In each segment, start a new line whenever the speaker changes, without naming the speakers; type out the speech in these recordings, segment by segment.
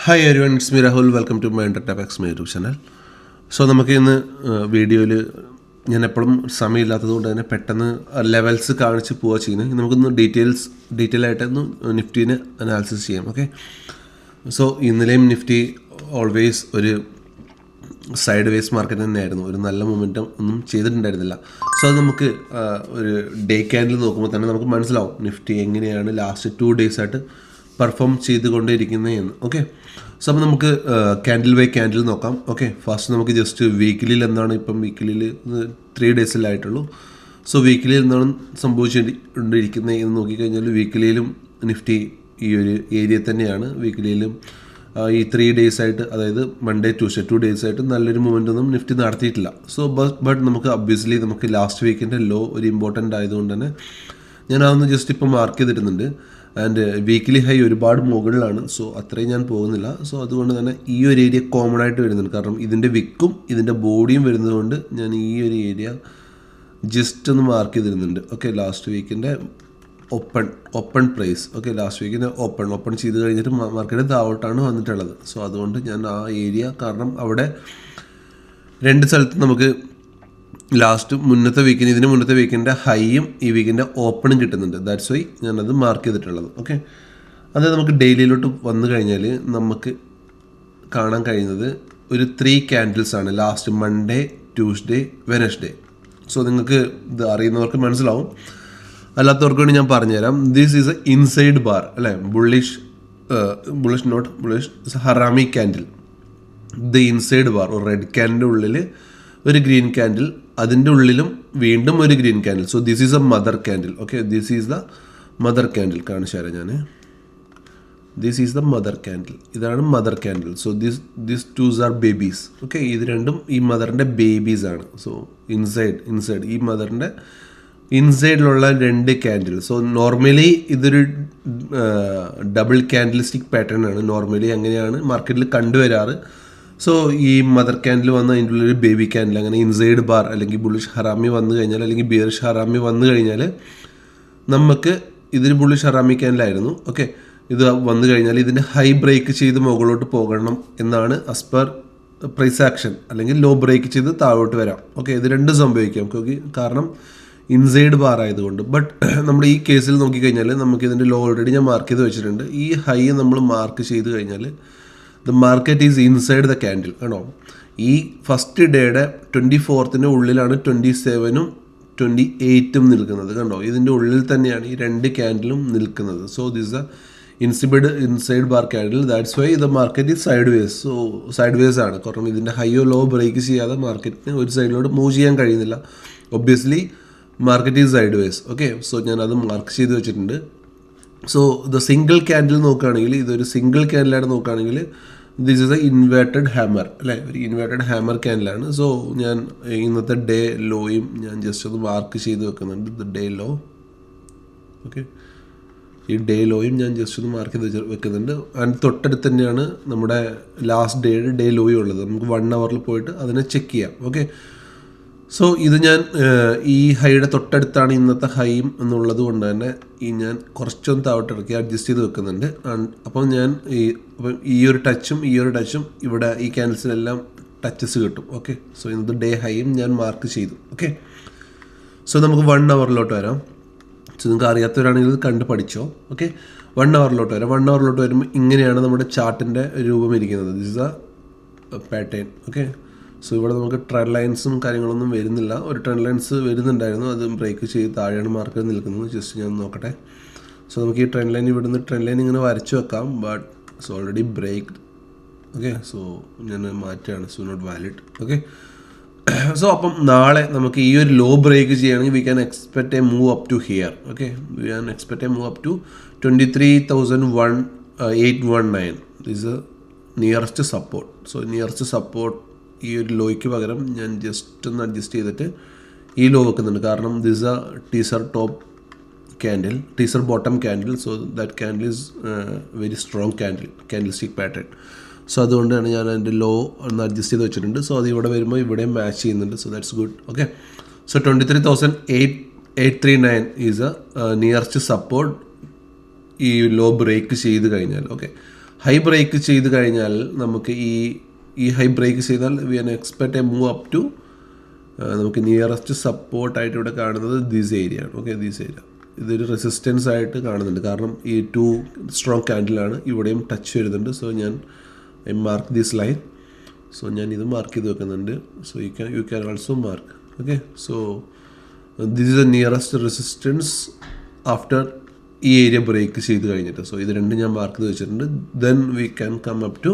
Hi everyone, it's me Rahul. Welcome to my entertainments my YouTube channel. So നമുക്ക് ഇന്ന് വീഡിയോയിൽ ഞാൻ എപ്പോഴും സമയമില്ലാത്തത് കൊണ്ട് തന്നെ പെട്ടെന്ന് ലെവൽസ് കാണിച്ച് പോവുക ചെയ്യുന്നത്. നമുക്കൊന്ന് ഡീറ്റെയിൽ ആയിട്ടൊന്ന് നിഫ്റ്റീനെ അനാലിസിസ് ചെയ്യാം. ഓക്കെ, സോ ഇന്നലെയും നിഫ്റ്റി ഓൾവേസ് ഒരു സൈഡ് വേസ് മാർക്കറ്റ് തന്നെയായിരുന്നു. ഒരു നല്ല മൊമെൻറ്റം ഒന്നും ചെയ്തിട്ടുണ്ടായിരുന്നില്ല. സോ അത് നമുക്ക് ഒരു ഡേ ക്യാൻഡിൽ നോക്കുമ്പോൾ തന്നെ നമുക്ക് മനസ്സിലാവും നിഫ്റ്റി എങ്ങനെയാണ് ലാസ്റ്റ് 2 days ആയിട്ട് പെർഫോം ചെയ്തുകൊണ്ടിരിക്കുന്നതെന്ന്. ഓക്കെ, സോ അപ്പോൾ നമുക്ക് ക്യാൻഡിൽ ബൈ ക്യാൻഡിൽ നോക്കാം. ഓക്കെ, ഫസ്റ്റ് നമുക്ക് ജസ്റ്റ് വീക്കിലിയിൽ എന്താണ്, ഇപ്പം വീക്കിലിയിൽ 3 days സോ വീക്കിലിയിൽ എന്താണ് സംഭവിച്ചുകൊണ്ടിരിക്കുന്നത് എന്ന് നോക്കിക്കഴിഞ്ഞാൽ വീക്കിലിയിലും നിഫ്റ്റി ഈ ഒരു ഏരിയ തന്നെയാണ്. വീക്കിലിയിലും ഈ 3 days ആയിട്ട്, അതായത് മൺഡേ ട്യൂസ്ഡേ 2 days ആയിട്ട് നല്ലൊരു മൂവ്മെൻ്റ് ഒന്നും നിഫ്റ്റി നടത്തിയിട്ടില്ല. സോ ബട്ട് നമുക്ക് ഒബ്വിയസ്ലി നമുക്ക് ലാസ്റ്റ് വീക്കിൻ്റെ ലോ ഒരു ഇമ്പോർട്ടൻ്റ് ആയതുകൊണ്ട് തന്നെ ഞാൻ അതൊന്ന് ജസ്റ്റ് ഇപ്പോൾ മാർക്ക് ചെയ്തിടുന്നുണ്ട്. ആൻഡ് വീക്കിലി ഹൈ ഒരുപാട് മുകളിലാണ്. സോ അത്രയും ഞാൻ പോകുന്നില്ല. സോ അതുകൊണ്ട് തന്നെ ഈ ഒരു ഏരിയ കോമൺ ആയിട്ട് വരുന്നുണ്ട്. കാരണം ഇതിൻ്റെ വിക്കും ഇതിൻ്റെ ബോഡിയും വരുന്നതുകൊണ്ട് ഞാൻ ഈ ഒരു ഏരിയ ജസ്റ്റ് ഒന്ന് മാർക്ക് ചെയ്തിരുന്നുണ്ട്. ഓക്കെ, ലാസ്റ്റ് വീക്കിൻ്റെ ഓപ്പൺ പ്രൈസ്. ഓക്കെ, ലാസ്റ്റ് വീക്കിൻ്റെ ഓപ്പൺ ചെയ്ത് കഴിഞ്ഞിട്ട് മാർക്കറ്റ് താഴോട്ടാണ് വന്നിട്ടുള്ളത്. സോ അതുകൊണ്ട് ഞാൻ ആ ഏരിയ, കാരണം അവിടെ 2 സ്ഥലത്ത് നമുക്ക് ലാസ്റ്റ് ഇതിന് മുന്നത്തെ വീക്കിൻ്റെ ഹൈയും ഈ വീക്കിൻ്റെ ഓപ്പണും കിട്ടുന്നുണ്ട്. ദാറ്റ്സ് വൈ ഞാനത് മാർക്ക് ചെയ്തിട്ടുള്ളത്. ഓക്കെ, അത് നമുക്ക് ഡെയിലിയിലോട്ട് വന്നു കഴിഞ്ഞാൽ നമുക്ക് കാണാൻ കഴിയുന്നത് ഒരു 3 candles ആണ്. Last Monday, Tuesday, Wednesday. So നിങ്ങൾക്ക് ഇത് അറിയുന്നവർക്ക് മനസ്സിലാവും, അല്ലാത്തവർക്ക് വേണ്ടി ഞാൻ പറഞ്ഞുതരാം. This is a inside bar അല്ലേ, bullish harami candle. The inside bar, ഒരു റെഡ് ക്യാൻഡിൻ്റെ ഉള്ളിൽ ഒരു ഗ്രീൻ ക്യാൻഡിൽ, അതിൻ്റെ ഉള്ളിലും വീണ്ടും ഒരു green candle. So this is a mother candle. Okay, this is the mother candle. കാണിച്ചു തരാം ഞാൻ. This is the mother candle. ഇതാണ് mother candle. So this twos are babies. Okay, ഇത് രണ്ടും ഈ മദറിൻ്റെ ബേബീസ് ആണ്. സോ ഇൻസൈഡ് ഈ മദറിൻ്റെ ഇൻസൈഡിലുള്ള 2 ക്യാൻഡിൽ. സോ നോർമലി ഇതൊരു ഡബിൾ ക്യാൻഡിലിസ്റ്റിക് പാറ്റേൺ ആണ്. നോർമലി അങ്ങനെയാണ് മാർക്കറ്റിൽ കണ്ടുവരാറ്. സോ ഈ മദർ ക്യാൻഡിൽ വന്ന് അതിൻ്റെ ഉള്ളിൽ ബേബി ക്യാൻഡിൽ, അങ്ങനെ ഇൻസൈഡ് ബാർ അല്ലെങ്കിൽ ബുള്ളിഷ് ഹറാമി വന്നു കഴിഞ്ഞാൽ, അല്ലെങ്കിൽ ബിയറിഷ് ഹറാമി വന്നു കഴിഞ്ഞാൽ നമുക്ക് ഇതൊരു ബുള്ളിഷ് ഹറാമി ക്യാൻഡിലായിരുന്നു. ഓക്കെ, ഇത് വന്നു കഴിഞ്ഞാൽ ഇതിൻ്റെ ഹൈ ബ്രേക്ക് ചെയ്ത് മുകളിലോട്ട് പോകണം എന്നാണ് ആസ് പെർ പ്രൈസ് ആക്ഷൻ, അല്ലെങ്കിൽ ലോ ബ്രേക്ക് ചെയ്ത് താഴോട്ട് വരാം. ഓക്കെ, ഇത് രണ്ടും സംഭവിക്കാം. ഓക്കെ, കാരണം ഇൻസൈഡ് ബാർ ആയതുകൊണ്ട്. ബട്ട് നമ്മൾ ഈ കേസിൽ നോക്കിക്കഴിഞ്ഞാൽ നമുക്ക് ഇതിൻ്റെ ലോ ഓൾറെഡി ഞാൻ മാർക്ക് ചെയ്ത് വെച്ചിട്ടുണ്ട്. ഈ ഹൈ നമ്മൾ മാർക്ക് ചെയ്ത് കഴിഞ്ഞാൽ the market is inside the candle ആണോ. ഈ ഫസ്റ്റ് ഡേയുടെ 24th ഉള്ളിലാണ് 27ഉം 28ഉം നിൽക്കുന്നത്. കണ്ടോ, ഇതിൻ്റെ ഉള്ളിൽ തന്നെയാണ് ഈ 2 ക്യാൻഡിലും നിൽക്കുന്നത്. So this the inside bar candle. That's why the market is side vase. So side vase ആണ്, കാരണം ഇതിൻ്റെ ഹൈയോ ലോ ബ്രേക്ക് ചെയ്യാതെ മാർക്കറ്റിന് ഒരു സൈഡിലോട്ട് മൂവ് ചെയ്യാൻ കഴിയുന്നില്ല. Obviously market is side vase. Okay, so ഞാനത് മാർക്ക് ചെയ്ത് വെച്ചിട്ടുണ്ട്. സോ ദ സിംഗിൾ ക്യാൻഡിൽ നോക്കുകയാണെങ്കിൽ, ഇതൊരു സിംഗിൾ ക്യാൻഡിലായിട്ട് നോക്കുകയാണെങ്കിൽ this is A inverted hammer അല്ലേ, ഒരു ഇൻവേർട്ടഡ് ഹാമർ ക്യാൻഡിലാണ്. സോ ഞാൻ ഇന്നത്തെ ഡേ ലോയും ഞാൻ ജസ്റ്റ് ഒന്ന് മാർക്ക് ചെയ്ത് വെക്കുന്നുണ്ട്. The day low. ഓക്കെ, ഈ ഡേ ലോയും ഞാൻ ജസ്റ്റ് ഒന്ന് മാർക്ക് ചെയ്ത് വെക്കുന്നുണ്ട്. ആൻഡ് തൊട്ടടുത്ത് തന്നെയാണ് നമ്മുടെ ലാസ്റ്റ് ഡേയുടെ ഡേ ലോയും ഉള്ളത്. നമുക്ക് 1 hour പോയിട്ട് അതിനെ ചെക്ക് ചെയ്യാം. ഓക്കെ, സോ ഇത് ഞാൻ ഈ ഹൈയുടെ തൊട്ടടുത്താണ് ഇന്നത്തെ ഹൈയും എന്നുള്ളത് കൊണ്ട് തന്നെ ഞാൻ കുറച്ചൊന്ന് താഴോട്ട് ഇറക്കി അഡ്ജസ്റ്റ് ചെയ്ത് വെക്കുന്നുണ്ട്. അപ്പോൾ ഞാൻ ഈ ഒരു ടച്ചും ഇവിടെ ഈ ക്യാൻഡിൽസിലെല്ലാം ടച്ചസ് കിട്ടും. ഓക്കെ, സോ ഇന്നത്തെ ഡേ ഹൈയും ഞാൻ മാർക്ക് ചെയ്തു. ഓക്കെ, സോ നമുക്ക് 1 hour വരാം. സോ നിങ്ങൾക്ക് അറിയാത്തവരാണെങ്കിൽ ഇത് കണ്ട് പഠിച്ചോ. ഓക്കെ, 1 hour വരാം. 1 hour വരുമ്പോൾ ഇങ്ങനെയാണ് നമ്മുടെ ചാർട്ടിൻ്റെ രൂപം ഇരിക്കുന്നത്. This is A pattern. Okay, so ഇവിടെ നമുക്ക് ട്രെൻഡ് ലൈൻസും കാര്യങ്ങളൊന്നും വരുന്നില്ല. ഒരു ട്രെൻഡ് ലൈൻസ് വരുന്നുണ്ടായിരുന്നു, അത് ബ്രേക്ക് ചെയ്ത് താഴെയാണ് മാർക്കറ്റ് നിൽക്കുന്നത്. ജസ്റ്റ് ഞാൻ നോക്കട്ടെ. സോ നമുക്ക് ഈ ട്രെൻഡ് ലൈൻ ഇങ്ങനെ വരച്ചു വെക്കാം. But it's already breaked. Okay, so ഞാൻ മാറ്റുകയാണ്. So not valid. Okay, so അപ്പം നാളെ നമുക്ക് ഈ ഒരു ലോ ബ്രേക്ക് ചെയ്യുകയാണെങ്കിൽ we can expect a move up to here. Okay, we can expect a move up to 23,819. This nearest support. So nearest support ഈ ഒരു ലോയ്ക്ക് പകരം ഞാൻ ജസ്റ്റ് ഒന്ന് അഡ്ജസ്റ്റ് ചെയ്തിട്ട് ഈ ലോ വെക്കുന്നുണ്ട്. കാരണം this a tweezer bottom candle. So that candle is very strong candlestick pattern. So അതുകൊണ്ടാണ് ഞാൻ അതിൻ്റെ ലോ ഒന്ന് അഡ്ജസ്റ്റ് ചെയ്ത് വെച്ചിട്ടുണ്ട്. സോ അത് ഇവിടെ വരുമ്പോൾ ഇവിടെ മാച്ച് ചെയ്യുന്നുണ്ട്. So that's good. Okay, so 23,839 is a nearest support ഈ ലോ ബ്രേക്ക് ചെയ്ത് കഴിഞ്ഞാൽ. ഓക്കെ, ഹൈ ബ്രേക്ക് ചെയ്ത് കഴിഞ്ഞാൽ നമുക്ക് ഈ ഹൈ ബ്രേക്ക് ചെയ്താൽ we an expect a move up to നമുക്ക് നിയറസ്റ്റ് സപ്പോർട്ടായിട്ട് ഇവിടെ കാണുന്നത് ദിസ് ഏരിയ ആണ്. ഓക്കെ, ദിസ് ഏരിയ ഇതൊരു റെസിസ്റ്റൻസ് ആയിട്ട് കാണുന്നുണ്ട്. കാരണം ഈ 2 സ്ട്രോങ് ക്യാൻഡിലാണ് ഇവിടെയും ടച്ച് വരുന്നുണ്ട്. സോ ഞാൻ I mark this line. So ഞാൻ ഇത് മാർക്ക് ചെയ്ത് വെക്കുന്നുണ്ട്. So you can also mark. Okay, so this is the nearest resistance after ഈ ഏരിയ ബ്രേക്ക് ചെയ്ത് കഴിഞ്ഞിട്ട്. സോ ഇത് രണ്ടും ഞാൻ മാർക്ക് ചെയ്ത് വെച്ചിട്ടുണ്ട്. Then we can come up to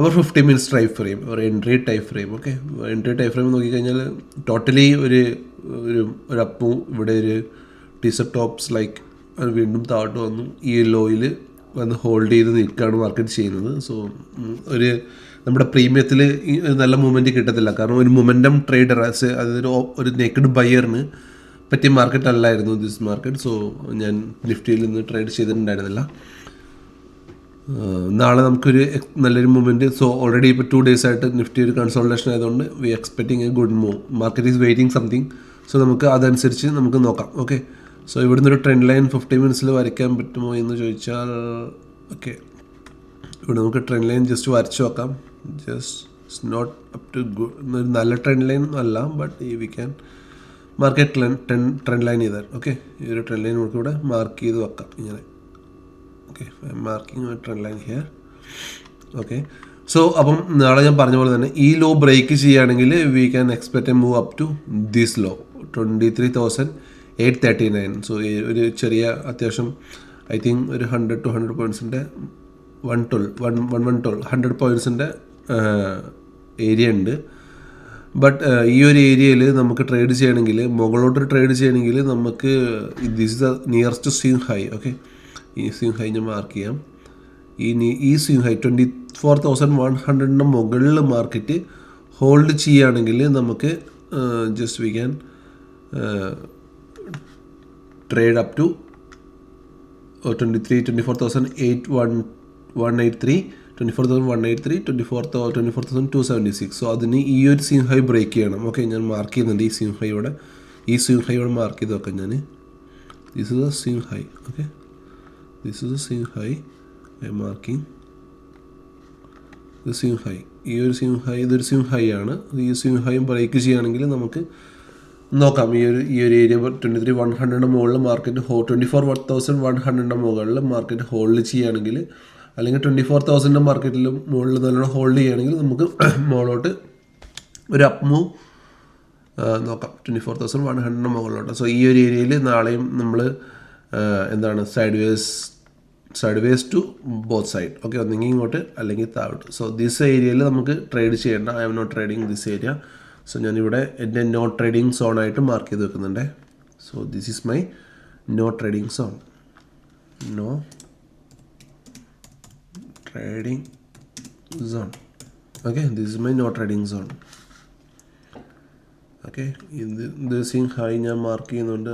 our 50 minutes time frame, ഒരു entry time frame. Okay, entry time frame നോക്കിക്കഴിഞ്ഞാൽ ടോട്ടലി ഒരു അപ്പും ഇവിടെ ഒരു ടീസപ്പ് ടോപ്സ് ലൈക്ക് വീണ്ടും താഴോട്ട് വന്നു ഈ ലോയിൽ വന്ന് ഹോൾഡ് ചെയ്ത് നിൽക്കുകയാണ് മാർക്കറ്റ് ചെയ്യുന്നത്. സോ നമ്മുടെ പ്രീമിയത്തിൽ നല്ല മൂവ്മെൻറ്റ് കിട്ടത്തില്ല. കാരണം ഒരു മൊമെൻറ്റം ട്രേഡർ അതായത് ഒരു നെക്കഡ് ബയറിന് പറ്റിയ മാർക്കറ്റ് അല്ലായിരുന്നു ദിസ് മാർക്കറ്റ്. സോ ഞാൻ നിഫ്റ്റിയിൽ നിന്ന് ട്രേഡ് ചെയ്തിട്ടുണ്ടായിരുന്നില്ല. നാളെ നമുക്കൊരു നല്ലൊരു മൂവ്മെൻറ്റ്. സോ ഓൾറെഡി ഇപ്പോൾ 2 days ആയിട്ട് നിഫ്റ്റി ഒരു കൺസോൾട്ടേഷൻ ആയതുകൊണ്ട് we expecting a good move. Market is waiting something. So നമുക്ക് അതനുസരിച്ച് നമുക്ക് നോക്കാം. ഓക്കെ, സോ ഇവിടുന്ന് ഒരു ട്രെൻഡ് ലൈൻ 50 minutes വരയ്ക്കാൻ പറ്റുമോ എന്ന് ചോദിച്ചാൽ ഓക്കെ, ഇവിടെ നമുക്ക് ട്രെൻഡ് ലൈൻ ജസ്റ്റ് വരച്ച് നോക്കാം. Just not up to good, ഒരു നല്ല ട്രെൻഡ് ലൈൻ അല്ല, but we can market trend line ചെയ്താൽ. ഓക്കെ, ഈ ഒരു ട്രെൻഡ് ലൈൻ നമുക്ക് ഇവിടെ മാർക്ക് ചെയ്ത് വെക്കാം ഇങ്ങനെ. Okay, I'm marking a trend line here. Okay, so അപ്പം നാളെ ഞാൻ പറഞ്ഞ പോലെ തന്നെ ഈ ലോ ബ്രേക്ക് ചെയ്യുകയാണെങ്കിൽ we can expect a move up to this low 23,839. So ഒരു ചെറിയ അത്യാവശ്യം ഐ തിങ്ക് ഒരു 100 to 100 pointsൻ്റെ 100 pointsൻ്റെ ഏരിയ ഉണ്ട്. ബട്ട് ഈ ഒരു ഏരിയയിൽ നമുക്ക് ട്രേഡ് ചെയ്യണമെങ്കിൽ, മുകളിലോട്ട് ട്രേഡ് ചെയ്യണമെങ്കിൽ നമുക്ക് this is the nearest swing high. Okay, ഈ സ്വിംഗ് ഹൈ ഞാൻ മാർക്ക് ചെയ്യാം. ഈ സ്വിംഗ് ഹൈ 24,100 മുകളിൽ മാർക്കറ്റ് ഹോൾഡ് ചെയ്യുകയാണെങ്കിൽ നമുക്ക് just we can trade up to 24,183, 24,276. So അതിന് ഈ ഒരു സ്വിംഗ് ഹൈ ബ്രേക്ക് ചെയ്യണം. ഓക്കെ, ഞാൻ മാർക്ക് ചെയ്യുന്നുണ്ട് ഈ സ്വിംഗ് ഹൈ ഇവിടെ മാർക്ക് ചെയ്ത് വെക്കാം ഞാൻ. This is a swing high. Okay, this is a swing high. I'm marking ഇത് സ്വിംഗ് ഹൈ. ഇതൊരു സ്വിംഗ് ഹൈ ആണ്. ഈ സ്വിംഗ് ഹൈ ബ്രേക്ക് ചെയ്യുകയാണെങ്കിൽ നമുക്ക് നോക്കാം. ഈ ഒരു ഏരിയ 23,100 മുകളിൽ മാർക്കറ്റ് 24,100 മുകളിൽ മാർക്കറ്റ് ഹോൾഡ് ചെയ്യുകയാണെങ്കിൽ, അല്ലെങ്കിൽ 24,000 മാർക്കറ്റിലും മുകളിൽ നല്ലോണം ഹോൾഡ് ചെയ്യുകയാണെങ്കിൽ നമുക്ക് മുകളിലോട്ട് ഒരു അപ്പ് മൂവ് നോക്കാം 24,100 മുകളിലോട്ട്. സോ ഈ ഒരു ഏരിയയിൽ നാളെയും നമ്മൾ എന്താണ് sideways to both side. Okay, ഒന്നെങ്കിൽ ഇങ്ങോട്ട് അല്ലെങ്കിൽ താഴോട്ട്. സോ ദിസ് ഏരിയയിൽ നമുക്ക് ട്രേഡ് ചെയ്യേണ്ട. I'm not trading this area. So ഞാനിവിടെ എൻ്റെ നോ ട്രേഡിങ് സോണായിട്ട് മാർക്ക് ചെയ്ത് വെക്കുന്നുണ്ട്. So this is my no trading zone. No trading zone. Okay, this is my no trading zone. Okay, ഇത് swing high ഞാൻ mark ചെയ്യുന്നുണ്ട്.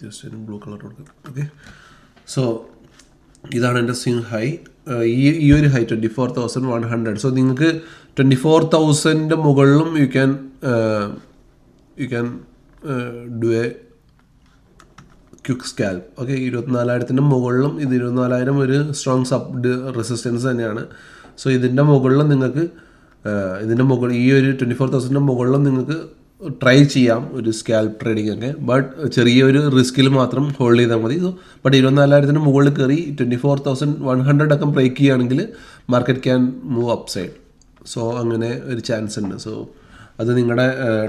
Just blue colour കൊടുക്കാം. Okay, so ഇതാണ് എൻ്റെ സ്വിംഗ് ഹൈ. ഈ ഒരു ഹൈ 24,100. സോ നിങ്ങൾക്ക് 24,000 മുകളിലും you can do A quick scalp. Okay, 24,000 മുകളിലും ഇത് 24,000 ഒരു സ്ട്രോങ് റെസിസ്റ്റൻസ് തന്നെയാണ്. സോ ഇതിൻ്റെ മുകളിലും നിങ്ങൾക്ക് ഈ ഒരു 24,000 മുകളിലും നിങ്ങൾക്ക് ട്രൈ ചെയ്യാം ഒരു സ്കാൽപ്പ് ട്രേഡിംഗ് ഒക്കെ. ബട്ട് ചെറിയൊരു റിസ്കിൽ മാത്രം ഹോൾഡ് ചെയ്താൽ മതി. സോ ബട്ട് 24,000 മുകളിൽ കയറി 24,100 ഒക്കെ ബ്രേക്ക് ചെയ്യുകയാണെങ്കിൽ market can move up side. So അങ്ങനെ ഒരു ചാൻസ് ഉണ്ട്. സോ അത് നിങ്ങളുടെ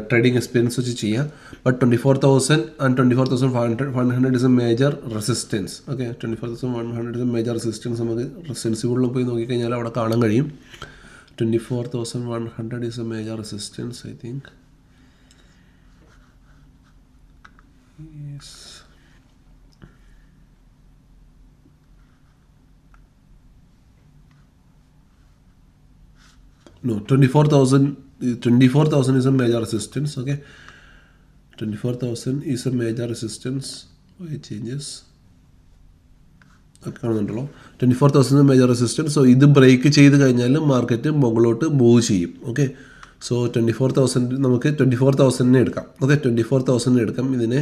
ട്രേഡിംഗ് എക്സ്പീരിയൻസ് വെച്ച് ചെയ്യാം. But 24,000 and 24,100 is A major resistance. Okay, 24,100 is A major resistance. നമുക്ക് സെൻസിബിളിൽ പോയി നോക്കിക്കഴിഞ്ഞാൽ അവിടെ കാണാൻ കഴിയും. 24,100 is A major resistance I think. Yes. No, 24,000 is a major resistance. Okay, 24,000 is a major resistance. Why changes? കാണുന്നുണ്ടല്ലോ, 24,000 major resistance. So ഇത് break ചെയ്ത് കഴിഞ്ഞാൽ മാർക്കറ്റ് മുകളിലോട്ട് മൂവ് ചെയ്യും. ഓക്കെ, സോ 24,000 നമുക്ക് 24,000 എടുക്കാം. ഓക്കെ, 24,000 എടുക്കാം. ഇതിനെ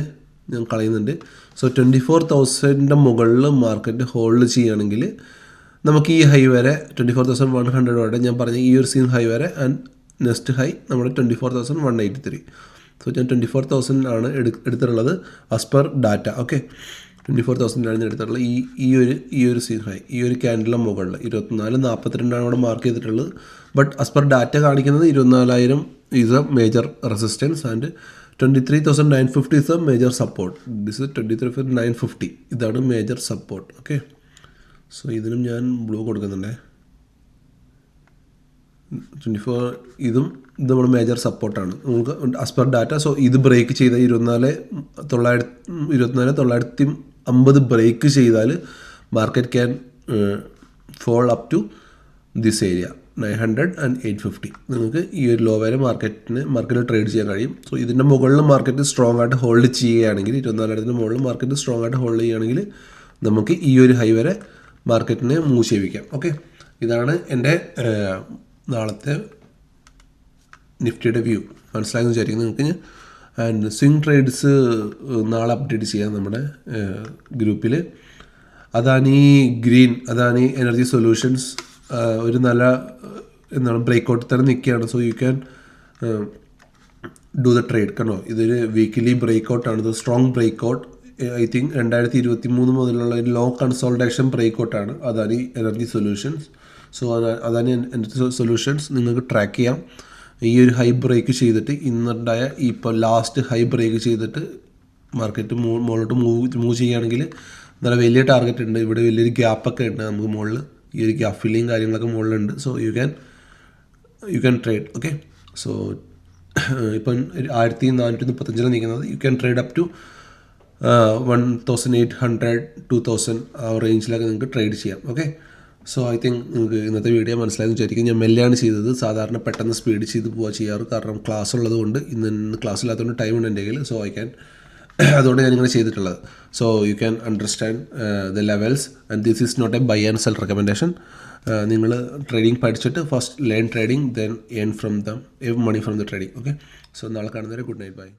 ഞാൻ കളയുന്നുണ്ട്. സോ 24,000 മുകളിൽ മാർക്കറ്റ് ഹോൾഡ് ചെയ്യുകയാണെങ്കിൽ നമുക്ക് ഈ ഹൈ വരെ 24,100 വരെ ഞാൻ പറഞ്ഞ ഈ ഒരു സീൻ ഹൈ വരെ ആൻഡ് നെക്സ്റ്റ് ഹൈ നമ്മുടെ 24,183. സോ ഞാൻ 24,000 ആണ് എടുത്തിട്ടുള്ളത് ആസ് പെർ ഡാറ്റ. ഓക്കെ, 24,000 ഞാൻ എടുത്തിട്ടുള്ളത് ഈ ഒരു സീൻ ഹൈ, ഈ ഒരു ക്യാൻഡിലെ മുകളിൽ 24,42 അവിടെ മാർക്ക് ചെയ്തിട്ടുള്ളത്. ബട്ട് ആസ് പെർ ഡാറ്റ കാണിക്കുന്നത് 24,000 is A major resistance and 23,950 is A major support. This is 23,950, ഇതാണ് മേജർ സപ്പോർട്ട്. ഓക്കെ, സോ ഇതിനും ഞാൻ ബ്ലൂ കൊടുക്കുന്നുണ്ടേ. 24 ഇത് നമ്മുടെ മേജർ സപ്പോർട്ടാണ് നമുക്ക് ആസ് പെർ ഡാറ്റ. സോ ഇത് ബ്രേക്ക് ചെയ്ത 24,950 ബ്രേക്ക് ചെയ്താൽ market can fall up to this area 900 and 850. നിങ്ങൾക്ക് ഈ ഒരു ലോ വരെ മാർക്കറ്റിൽ ട്രേഡ് ചെയ്യാൻ കഴിയും. സോ ഇതിൻ്റെ മുകളിൽ മാർക്കറ്റ് സ്ട്രോങ് ആയിട്ട് ഹോൾഡ് ചെയ്യുകയാണെങ്കിൽ 24,000 മുകളിൽ മാർക്കറ്റ് സ്ട്രോങ് ആയിട്ട് ഹോൾഡ് ചെയ്യുകയാണെങ്കിൽ നമുക്ക് ഈ ഒരു ഹൈ വരെ മാർക്കറ്റിനെ മൂവ് ചെയ്യിപ്പിക്കാം. ഓക്കെ, ഇതാണ് എൻ്റെ നാളത്തെ നിഫ്റ്റിയുടെ വ്യൂ. മനസ്സിലായെന്ന് വിചാരിക്കുന്നു നിങ്ങൾക്ക്. ആൻഡ് സ്വിംഗ് ട്രേഡ്സ് നാളെ അപ്ഡേറ്റ് ചെയ്യാം നമ്മുടെ ഗ്രൂപ്പിൽ. അദാനി എനർജി സൊല്യൂഷൻസ് ഒരു നല്ല ബ്രേക്കൗട്ട് തന്നെ നിൽക്കുകയാണ്. So you can do the trade. കണ്ടോ, ഇതൊരു വീക്കിലി ബ്രേക്കൗട്ടാണ്. ഇത് സ്ട്രോങ് ബ്രേക്കൗട്ട്. ഐ തിങ്ക് 2023 മുതലുള്ള ഒരു ലോ കൺസോൾട്ടേഷൻ ബ്രേക്കൗട്ടാണ് Adani Energy Solutions. So Adani Energy Solutions നിങ്ങൾക്ക് ട്രാക്ക് ചെയ്യാം. ഈ ഒരു ഹൈ ബ്രേക്ക് ചെയ്തിട്ട് ഇന്നുണ്ടായ ഇപ്പോൾ ലാസ്റ്റ് ഹൈ ബ്രേക്ക് ചെയ്തിട്ട് മാർക്കറ്റ് മുകളിലോട്ട് മൂവ് ചെയ്യുകയാണെങ്കിൽ നല്ല വലിയ ടാർഗറ്റ് ഉണ്ട്. ഇവിടെ വലിയൊരു ഗ്യാപ്പൊക്കെ ഉണ്ട് നമുക്ക് മുകളിൽ. ഈ ഒരു ഗ്യാപ്പ് ഫില്ലിങ് കാര്യങ്ങളൊക്കെ മുകളിലുണ്ട്. So you can trade. Okay, so ഇപ്പം 1435 നിൽക്കുന്നത്. You can trade up to 1,800 2,000 ആ റേഞ്ചിലൊക്കെ നിങ്ങൾക്ക് ട്രേഡ് ചെയ്യാം. ഓക്കെ, സോ ഐ തിങ്ക് നിങ്ങൾക്ക് ഇന്നത്തെ വീഡിയോ മനസ്സിലായെന്ന് വിചാരിക്കും. ഞാൻ മെല്ലെയാണ് ചെയ്തത്. സാധാരണ പെട്ടെന്ന് സ്പീഡ് ചെയ്ത് ചെയ്യാറ്. കാരണം ക്ലാസ് ഉള്ളത് കൊണ്ട്, ഇന്ന് ക്ലാസ് ഇല്ലാത്തതുകൊണ്ട് ടൈം ഉണ്ട് എൻ്റെ കയ്യിൽ. സോ അതുകൊണ്ട് ഞാനിങ്ങനെ ചെയ്തിട്ടുള്ളത്. So you can understand the levels and this is not a buy and sell recommendation. നിങ്ങൾ ട്രേഡിംഗ് പഠിച്ചിട്ട് first learn trading, then earn money from the trading. Okay, so നാളെ കാണുന്നവരെ ഗുഡ് നൈറ്റ്, ബൈ.